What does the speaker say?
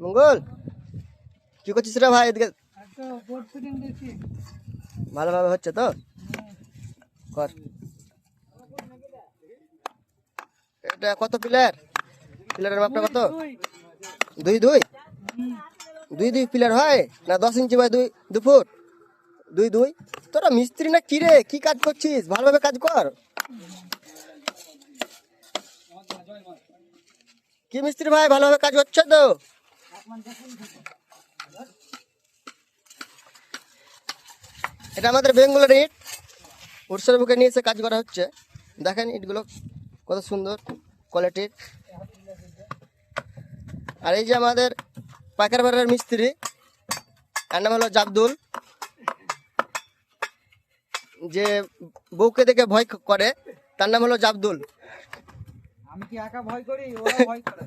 মঙ্গল কি করছিস রে ভাই? এদিকে ভালোভাবে হচ্ছে তো কর। এটা কত পিলার? পিলারের মাপটা কত? 2 2 2 পিলার হয় না 10 ইঞ্চি বাই 2 ফুট? 2 2। তোরা মিস্ত্রি না কি রে? কি কাজ করছিস? ভালোভাবে কাজ কর। কি মিস্ত্রি ভাই, ভালোভাবে কাজ হচ্ছে তো? এটা আমাদের বেঙ্গলের ইট, উড়সার বুকে নিয়ে এসে কাজ করা হচ্ছে। দেখেন ইটগুলো কত সুন্দর কোয়ালিটির। আর এই যে আমাদের পাইকার বাড়ির মিস্ত্রি, এর নাম হলো জাবদুল, যে বউকে দেখে ভয় করে তার নাম হলো জাবদুল। আমি কি একা ভয় করি? ওরা ভয় করে।